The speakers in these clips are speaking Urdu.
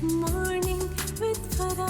Morning with Farah.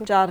4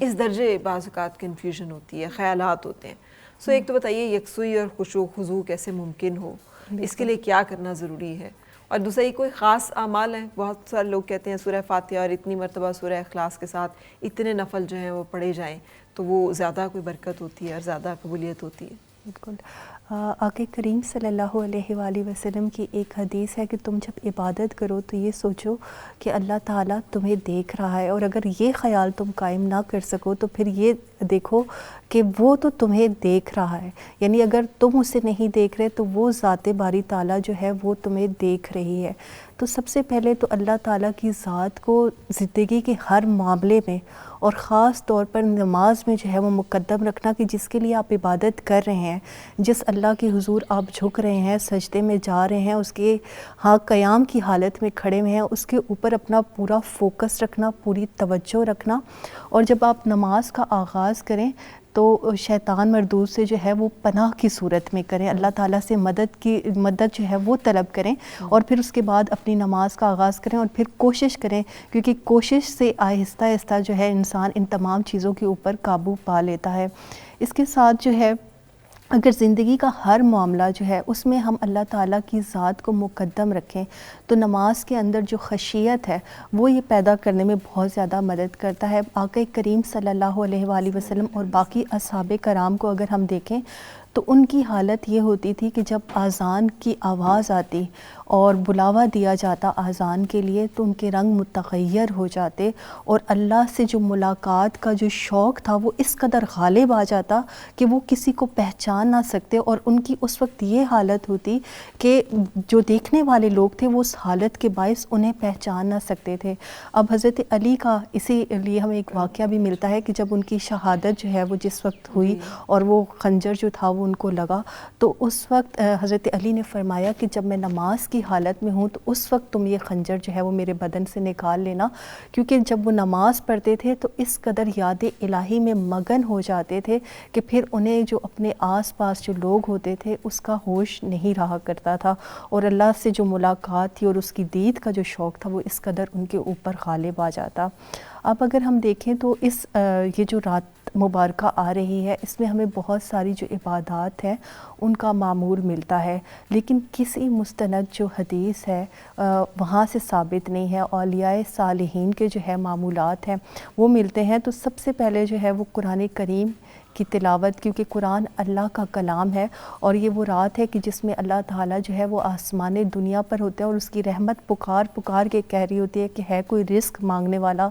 اس درجے بعض اوقات کنفیوژن ہوتی ہے، خیالات ہوتے ہیں. سو ایک تو بتائیے یکسوئی اور خشوع و خضوع کیسے ممکن ہو، اس کے لیے کیا کرنا ضروری ہے؟ اور دوسرا یہ کوئی خاص اعمال ہیں؟ بہت سارے لوگ کہتے ہیں سورہ فاتحہ اور اتنی مرتبہ سورہ اخلاص کے ساتھ اتنے نفل جو ہیں وہ پڑھے جائیں تو وہ زیادہ کوئی برکت ہوتی ہے اور زیادہ قبولیت ہوتی ہے. بالکل. آقا کریم صلی اللہ علیہ وآلہ وسلم کی ایک حدیث ہے کہ تم جب عبادت کرو تو یہ سوچو کہ اللہ تعالیٰ تمہیں دیکھ رہا ہے، اور اگر یہ خیال تم قائم نہ کر سکو تو پھر یہ دیکھو کہ وہ تو تمہیں دیکھ رہا ہے. یعنی اگر تم اسے نہیں دیکھ رہے تو وہ ذات باری تعالیٰ جو ہے وہ تمہیں دیکھ رہی ہے. تو سب سے پہلے تو اللہ تعالیٰ کی ذات کو زندگی کے ہر معاملے میں اور خاص طور پر نماز میں جو ہے وہ مقدم رکھنا، کہ جس کے لیے آپ عبادت کر رہے ہیں، جس اللہ کے حضور آپ جھک رہے ہیں، سجدے میں جا رہے ہیں، اس کے ہاں قیام کی حالت میں کھڑے ہوئے ہیں، اس کے اوپر اپنا پورا فوکس رکھنا، پوری توجہ رکھنا. اور جب آپ نماز کا آغاز کریں تو شیطان مردود سے جو ہے وہ پناہ کی صورت میں کریں، اللہ تعالیٰ سے مدد جو ہے وہ طلب کریں، اور پھر اس کے بعد اپنی نماز کا آغاز کریں، اور پھر کوشش کریں، کیونکہ کوشش سے آہستہ آہستہ جو ہے انسان ان تمام چیزوں کے اوپر قابو پا لیتا ہے. اس کے ساتھ جو ہے اگر زندگی کا ہر معاملہ جو ہے اس میں ہم اللہ تعالیٰ کی ذات کو مقدم رکھیں تو نماز کے اندر جو خشیت ہے وہ یہ پیدا کرنے میں بہت زیادہ مدد کرتا ہے. آقا کریم صلی اللہ علیہ وآلہ وسلم اور باقی اصحاب کرام کو اگر ہم دیکھیں تو ان کی حالت یہ ہوتی تھی کہ جب اذان کی آواز آتی اور بلاوا دیا جاتا اذان کے لیے تو ان کے رنگ متغیر ہو جاتے، اور اللہ سے جو ملاقات کا جو شوق تھا وہ اس قدر غالب آ جاتا کہ وہ کسی کو پہچان نہ سکتے، اور ان کی اس وقت یہ حالت ہوتی کہ جو دیکھنے والے لوگ تھے وہ اس حالت کے باعث انہیں پہچان نہ سکتے تھے. اب حضرت علی کا اسی لیے ہمیں ایک واقعہ بھی ملتا ہے کہ جب ان کی شہادت جو ہے وہ جس وقت ہوئی اور وہ خنجر جو تھا وہ ان کو لگا، تو اس وقت حضرت علی نے فرمایا کہ جب میں نماز کی حالت میں ہوں تو اس وقت تم یہ خنجر جو ہے وہ میرے بدن سے نکال لینا، کیونکہ جب وہ نماز پڑھتے تھے تو اس قدر یاد الہی میں مگن ہو جاتے تھے کہ پھر انہیں جو اپنے آس پاس جو لوگ ہوتے تھے اس کا ہوش نہیں رہا کرتا تھا، اور اللہ سے جو ملاقات تھی اور اس کی دید کا جو شوق تھا وہ اس قدر ان کے اوپر غالب آ جاتا. اب اگر ہم دیکھیں تو یہ جو رات مبارکہ آ رہی ہے اس میں ہمیں بہت ساری جو عبادات ہیں ان کا معمول ملتا ہے، لیکن کسی مستند جو حدیث ہے وہاں سے ثابت نہیں ہے. اولیاء صالحین کے جو ہے معمولات ہیں وہ ملتے ہیں. تو سب سے پہلے جو ہے وہ قرآن کریم کی تلاوت، کیونکہ قرآن اللہ کا کلام ہے، اور یہ وہ رات ہے کہ جس میں اللہ تعالیٰ جو ہے وہ آسمان دنیا پر ہوتا ہے اور اس کی رحمت پکار کے کہہ رہی ہوتی ہے کہ ہے کوئی رزق مانگنے والا،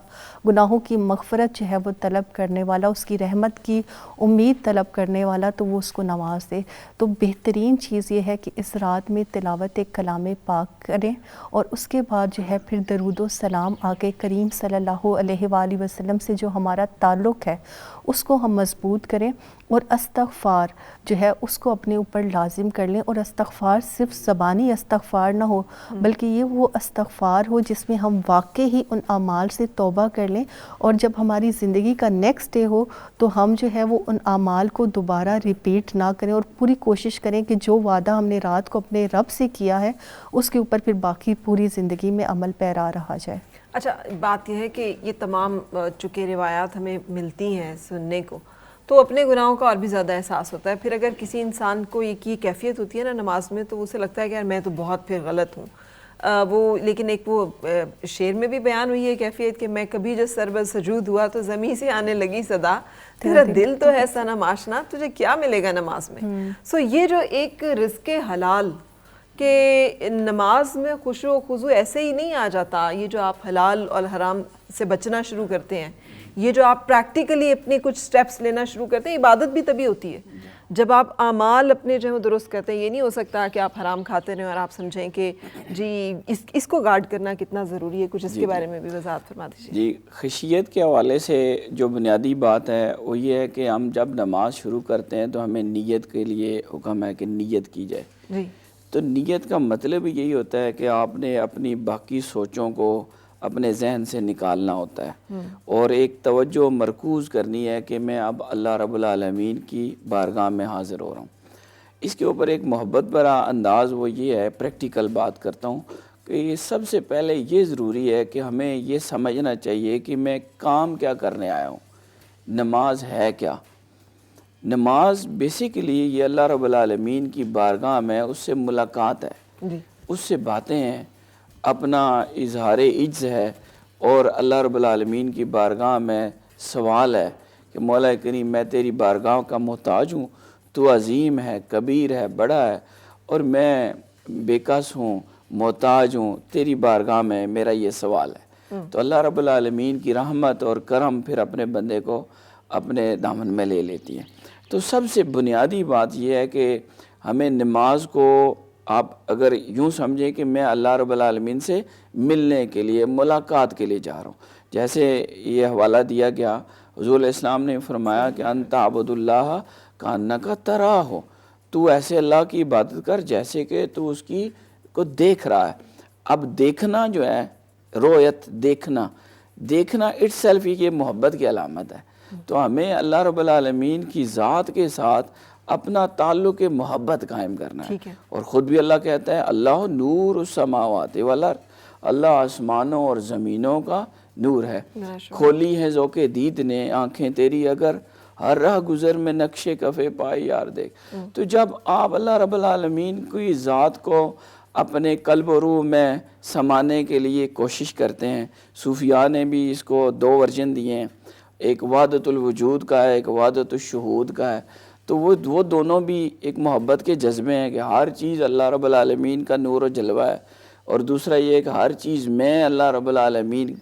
گناہوں کی مغفرت جو ہے وہ طلب کرنے والا، اس کی رحمت کی امید طلب کرنے والا، تو وہ اس کو نواز دے. تو بہترین چیز یہ ہے کہ اس رات میں تلاوت کلام پاک کریں، اور اس کے بعد جو ہے پھر درود و سلام آقا کریم صلی اللہ علیہ وآلہ وسلم سے جو ہمارا تعلق ہے اس کو ہم مضبوط کریں، اور استغفار جو ہے اس کو اپنے اوپر لازم کر لیں. اور استغفار صرف زبانی استغفار نہ ہو بلکہ یہ وہ استغفار ہو جس میں ہم واقعی ہی ان اعمال سے توبہ کر لیں، اور جب ہماری زندگی کا نیکسٹ ڈے ہو تو ہم جو ہے وہ ان اعمال کو دوبارہ ریپیٹ نہ کریں، اور پوری کوشش کریں کہ جو وعدہ ہم نے رات کو اپنے رب سے کیا ہے اس کے اوپر پھر باقی پوری زندگی میں عمل پیرا رہا جائے. اچھا، بات یہ ہے کہ یہ تمام چونکہ روایات ہمیں ملتی ہیں سننے کو، تو اپنے گناہوں کا اور بھی زیادہ احساس ہوتا ہے. پھر اگر کسی انسان کو یہ کی کیفیت ہوتی ہے نا نماز میں تو اسے لگتا ہے کہ یار میں تو بہت پھر غلط ہوں. لیکن ایک وہ شعر میں بھی بیان ہوئی ہے کیفیت کہ میں کبھی جو سر بر سجود ہوا تو زمین سے آنے لگی صدا، تیرا دل تو ہے صنم آشنا، تجھے کیا ملے گا نماز میں. سو یہ جو ایک رزق حلال کہ نماز میں خشوع و خضوع ایسے ہی نہیں آ جاتا، یہ جو آپ حلال اور حرام سے بچنا شروع کرتے ہیں، یہ جو آپ پریکٹیکلی اپنے کچھ سٹیپس لینا شروع کرتے ہیں، عبادت بھی تبھی ہوتی ہے جب آپ اعمال اپنے جو ہے درست کرتے ہیں. یہ نہیں ہو سکتا کہ آپ حرام کھاتے رہیں اور آپ سمجھیں کہ جی اس کو گارڈ کرنا کتنا ضروری ہے. کچھ اس کے بارے میں بھی وضاحت فرما دیجیے. جی، خشیت کے حوالے سے جو بنیادی بات ہے وہ یہ ہے کہ ہم جب نماز شروع کرتے ہیں تو ہمیں نیت کے لیے حکم ہے کہ نیت کی جائے. جی، تو نیت کا مطلب یہی ہوتا ہے کہ آپ نے اپنی باقی سوچوں کو اپنے ذہن سے نکالنا ہوتا ہے اور ایک توجہ مرکوز کرنی ہے کہ میں اب اللہ رب العالمین کی بارگاہ میں حاضر ہو رہا ہوں. اس کے اوپر ایک محبت بھرا انداز وہ یہ ہے، پریکٹیکل بات کرتا ہوں، کہ سب سے پہلے یہ ضروری ہے کہ ہمیں یہ سمجھنا چاہیے کہ میں کام کیا کرنے آیا ہوں. نماز ہے کیا؟ نماز بیسیکلی یہ اللہ رب العالمین کی بارگاہ میں اس سے ملاقات ہے، جی اس سے باتیں ہیں، اپنا اظہار عجز ہے، اور اللہ رب العالمین کی بارگاہ میں سوال ہے کہ مولا کریم میں تیری بارگاہ کا محتاج ہوں، تو عظیم ہے، کبیر ہے، بڑا ہے، اور میں بےکس ہوں، محتاج ہوں، تیری بارگاہ میں میرا یہ سوال ہے۔ تو اللہ رب العالمین کی رحمت اور کرم پھر اپنے بندے کو اپنے دامن میں لے لیتی ہے۔ تو سب سے بنیادی بات یہ ہے کہ ہمیں نماز کو آپ اگر یوں سمجھیں کہ میں اللہ رب العالمین سے ملنے کے لیے، ملاقات کے لیے جا رہا ہوں، جیسے یہ حوالہ دیا گیا، حضور علیہ السلام نے فرمایا کہ انت عبد اللہ کانک تراہ، تو ایسے اللہ کی عبادت کر جیسے کہ تو اس کی کو دیکھ رہا ہے۔ اب دیکھنا جو ہے، رویت دیکھنا اٹ سیلف ہی یہ محبت کی علامت ہے۔ تو ہمیں اللہ رب العالمین کی ذات کے ساتھ اپنا تعلق محبت قائم کرنا ہے، اور خود بھی اللہ کہتا ہے اللہ نور السماوات والارض، اللہ آسمانوں اور زمینوں کا نور ہے۔ کھولی ہے ذوق دید نے آنکھیں تیری اگر، ہر راہ گزر میں نقش کفے پائی یار دیکھ۔ تو جب آپ اللہ رب العالمین کی ذات کو اپنے قلب و روح میں سمانے کے لیے کوشش کرتے ہیں، صوفیاء نے بھی اس کو دو ورژن دیے ہیں، ایک وحدت الوجود کا ہے، ایک وحدت الشہود کا ہے۔ تو وہ دونوں بھی ایک محبت کے جذبے ہیں کہ ہر چیز اللہ رب العالمین کا نور و جلوہ ہے، اور دوسرا یہ کہ ہر چیز میں اللہ رب العالمین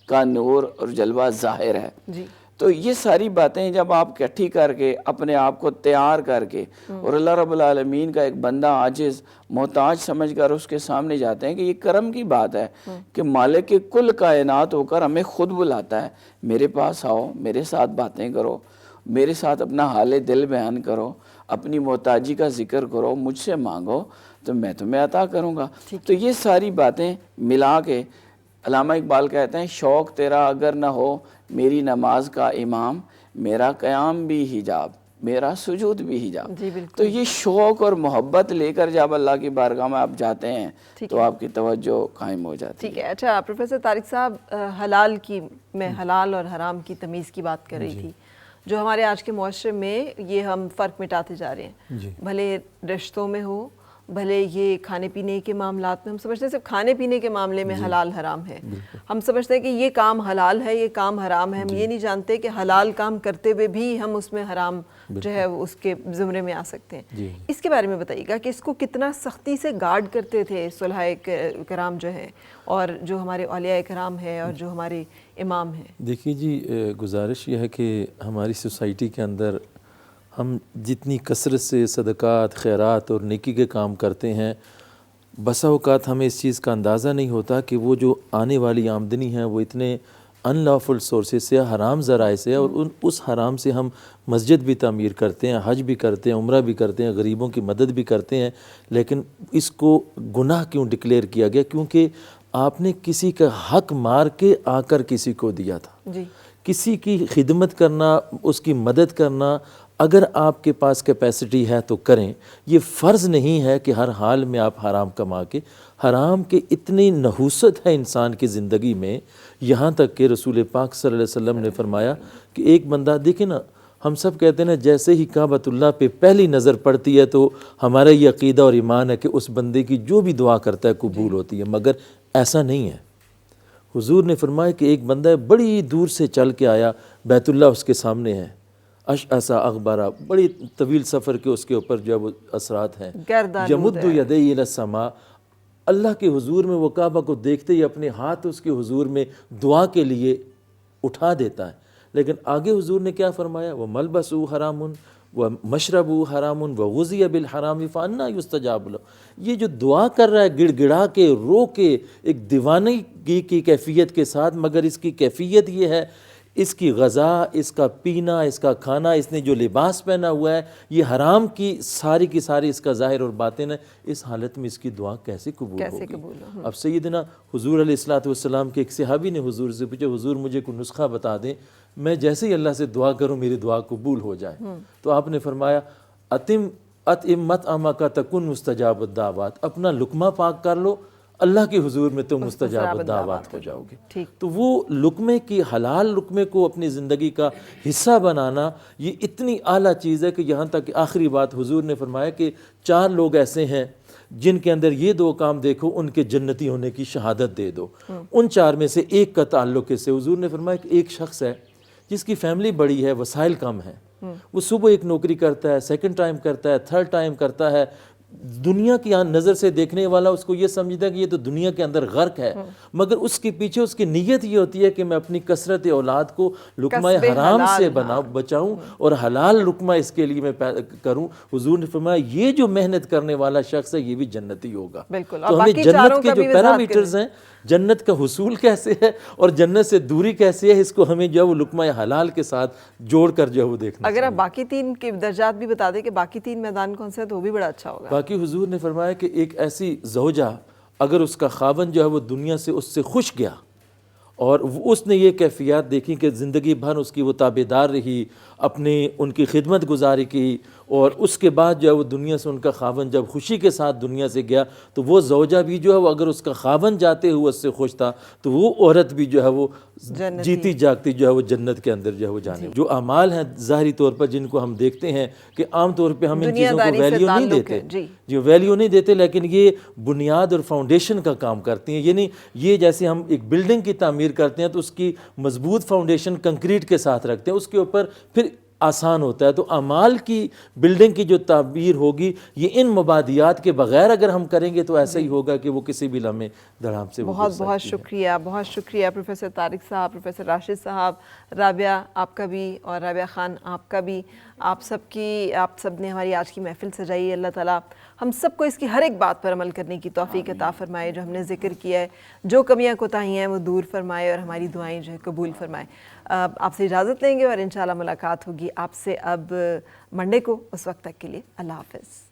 کا نور اور جلوہ ظاہر ہے۔ تو یہ ساری باتیں جب آپ اکٹھی کر کے اپنے آپ کو تیار کر کے اور اللہ رب العالمین کا ایک بندہ عاجز محتاج سمجھ کر اس کے سامنے جاتے ہیں، کہ یہ کرم کی بات ہے کہ مالک کل کائنات ہو کر ہمیں خود بلاتا ہے، میرے پاس آؤ، میرے ساتھ باتیں کرو، میرے ساتھ اپنا حال دل بیان کرو، اپنی محتاجی کا ذکر کرو، مجھ سے مانگو تو میں تمہیں عطا کروں گا۔ تو یہ ساری باتیں ملا کے علامہ اقبال کہتے ہیں شوق تیرا اگر نہ ہو میری نماز کا امام، میرا قیام بھی حجاب، میرا سجود بھی حجاب۔ تو یہ شوق اور محبت لے کر جب اللہ کی بارگاہ میں آپ جاتے ہیں تو آپ کی توجہ قائم ہو جاتی ہے۔ ٹھیک ہے۔ اچھا پروفیسر طارق صاحب، حلال کی میں حلال اور حرام کی تمیز کی بات کر رہی تھی، جو ہمارے آج کے معاشرے میں یہ ہم فرق مٹاتے جا رہے ہیں، بھلے رشتوں میں ہو، بھلے یہ کھانے پینے کے معاملات میں، ہم سمجھتے ہیں صرف کھانے پینے کے معاملے میں حلال حرام ہے، ہم سمجھتے ہیں کہ یہ کام حلال ہے، یہ کام حرام ہے، ہم یہ نہیں جانتے کہ حلال کام کرتے ہوئے بھی ہم اس میں حرام جو ہے اس کے زمرے میں آ سکتے ہیں۔ اس کے بارے میں بتائیے گا کہ اس کو کتنا سختی سے گارڈ کرتے تھے صلحاء کرام جو ہیں، اور جو ہمارے اولیاء کرام ہیں، اور جو ہمارے امام ہیں۔ دیکھیے جی، گزارش یہ ہے کہ ہماری سوسائٹی کے اندر ہم جتنی کثرت سے صدقات، خیرات اور نیکی کے کام کرتے ہیں، بسا اوقات ہمیں اس چیز کا اندازہ نہیں ہوتا کہ وہ جو آنے والی آمدنی ہے وہ اتنے ان لافل سورسز سے، حرام ذرائع سے، اور اس حرام سے ہم مسجد بھی تعمیر کرتے ہیں، حج بھی کرتے ہیں، عمرہ بھی کرتے ہیں، غریبوں کی مدد بھی کرتے ہیں، لیکن اس کو گناہ کیوں ڈکلیئر کیا گیا؟ کیونکہ آپ نے کسی کا حق مار کے آ کر کسی کو دیا تھا۔ کسی کی خدمت کرنا، اس کی مدد کرنا، اگر آپ کے پاس کیپیسٹی ہے تو کریں، یہ فرض نہیں ہے کہ ہر حال میں آپ حرام کما کے۔ حرام کے اتنی نحوست ہے انسان کی زندگی میں، یہاں تک کہ رسول پاک صلی اللہ علیہ وسلم نے فرمایا کہ ایک بندہ، دیکھیں نا، ہم سب کہتے ہیں نا جیسے ہی کعبۃ اللہ پہ پہلی نظر پڑتی ہے تو ہمارا یہ عقیدہ اور ایمان ہے کہ اس بندے کی جو بھی دعا کرتا ہے قبول ہوتی ہے، مگر ایسا نہیں ہے۔ حضور نے فرمایا کہ ایک بندہ بڑی دور سے چل کے آیا، بیت اللہ اس کے سامنے ہے، اشعث اغبرا، بڑی طویل سفر کے اس کے اوپر جو ہے وہ اثرات ہیں، یمد یدیہ الی السماء، اللہ کے حضور میں وہ کعبہ کو دیکھتے ہی اپنے ہاتھ اس کے حضور میں دعا کے لیے اٹھا دیتا ہے۔ لیکن آگے حضور نے کیا فرمایا؟ وَمَلْبَسُ حَرَامٌ وَمَشْرَبُ حَرَامٌ وَغُذِيَ بِالْحَرَامِ فَأَنَّىٰ يُسْتَجَابُ لَهُ۔ یہ جو دعا کر رہا ہے گڑ گڑا کے، رو کے، ایک دیوانگی کی کیفیت کے ساتھ، مگر اس کی کیفیت یہ ہے، اس کی غذا، اس کا پینا، اس کا کھانا، اس نے جو لباس پہنا ہوا ہے، یہ حرام کی ساری اس کا ظاہر اور باطن ہے، اس حالت میں اس کی دعا کیسے قبول ہوگی؟ اب سیدنا حضور علیہ الصلوۃ والسلام کے ایک صحابی نے حضور سے پوچھا، حضور مجھے کوئی نسخہ بتا دیں، میں جیسے ہی اللہ سے دعا کروں میری دعا قبول ہو جائے۔ تو آپ نے فرمایا اطعم مطعمک تکن مستجاب الدعوات، اپنا لقمہ پاک کر لو، اللہ کے حضور میں تم مستجاب الدعوات ہو جاؤ گے۔ تو وہ لقمے کی حلال لقمے کو اپنی زندگی کا حصہ بنانا یہ اتنی اعلیٰ چیز ہے کہ یہاں تک کہ آخری بات حضور نے فرمایا کہ 4 لوگ ایسے ہیں جن کے اندر یہ 2 کام دیکھو ان کے جنتی ہونے کی شہادت دے دو۔ ان 4 میں سے ایک کا تعلق اس سے حضور نے فرمایا کہ ایک شخص ہے جس کی فیملی بڑی ہے، وسائل کم ہیں، وہ صبح ایک نوکری کرتا ہے، سیکنڈ ٹائم کرتا ہے، تھرڈ ٹائم کرتا ہے، دنیا کی نظر سے دیکھنے والا اس کو یہ سمجھتا ہے کہ یہ تو دنیا کے اندر غرق ہے، مگر اس کے پیچھے اس کی نیت یہ ہوتی ہے کہ میں اپنی کثرت اولاد کو لقمہ حرام سے بچاؤں اور حلال لقمہ اس کے لیے میں کروں۔ حضور نے فرمایا یہ جو محنت کرنے والا شخص ہے یہ بھی جنتی ہوگا۔ تو ہمیں جنت کے جو پیرامیٹرز ہیں، جنت کا حصول کیسے ہے اور جنت سے دوری کیسے ہے، اس کو ہمیں جو ہے وہ لقمہ حلال کے ساتھ جوڑ کر جو ہے وہ دیکھنا۔ اگر آپ باقی 3 کے درجات بھی بتا دیں کہ باقی 3 میدان کون سے ہیں تو وہ بھی بڑا اچھا ہوگا۔ باقی حضور نے فرمایا کہ ایک ایسی زوجہ اگر اس کا خاوند جو ہے وہ دنیا سے اس سے خوش گیا اور اس نے یہ کیفیات دیکھی کہ زندگی بھر اس کی وہ تابعدار رہی، اپنے ان کی خدمت گزاری کی، اور اس کے بعد جو ہے وہ دنیا سے ان کا خاوند جب خوشی کے ساتھ دنیا سے گیا تو وہ زوجہ بھی جو ہے وہ اگر اس کا خاوند جاتے ہوئے اس سے خوش تھا تو وہ عورت بھی جو ہے وہ جیتی جاگتی جو ہے وہ جنت کے اندر جو ہے وہ جانے۔ جو اعمال ہیں ظاہری طور پر جن کو ہم دیکھتے ہیں کہ عام طور پہ ہم ان چیزوں کو ویلیو نہیں دیتے، جو ویلیو نہیں دیتے، لیکن یہ بنیاد اور فاؤنڈیشن کا کام کرتی ہیں۔ یعنی یہ جیسے ہم ایک بلڈنگ کی تعمیر کرتے ہیں تو اس کی مضبوط فاؤنڈیشن کنکریٹ کے ساتھ رکھتے ہیں، اس کے اوپر پھر آسان ہوتا ہے۔ تو اعمال کی بلڈنگ کی جو تعبیر ہوگی یہ ان مبادیات کے بغیر اگر ہم کریں گے تو ایسا ہی ہوگا کہ وہ کسی بھی لمحے دھڑام سے بہت بہت شکریہ، بہت شکریہ پروفیسر طارق صاحب، پروفیسر راشد صاحب، رابعہ آپ کا بھی اور رابعہ خان آپ کا بھی، آپ سب نے ہماری آج کی محفل سجائی۔ اللہ تعالیٰ ہم سب کو اس کی ہر ایک بات پر عمل کرنے کی توفیق عطا فرمائے، جو ہم نے ذکر کیا ہے، جو کمیاں کوتاہیاں ہیں وہ دور فرمائے اور ہماری دعائیں جو ہے قبول فرمائے۔ آپ سے اجازت لیں گے اور انشاءاللہ ملاقات ہوگی آپ سے اب منڈے کو۔ اس وقت تک کے لیے اللہ حافظ۔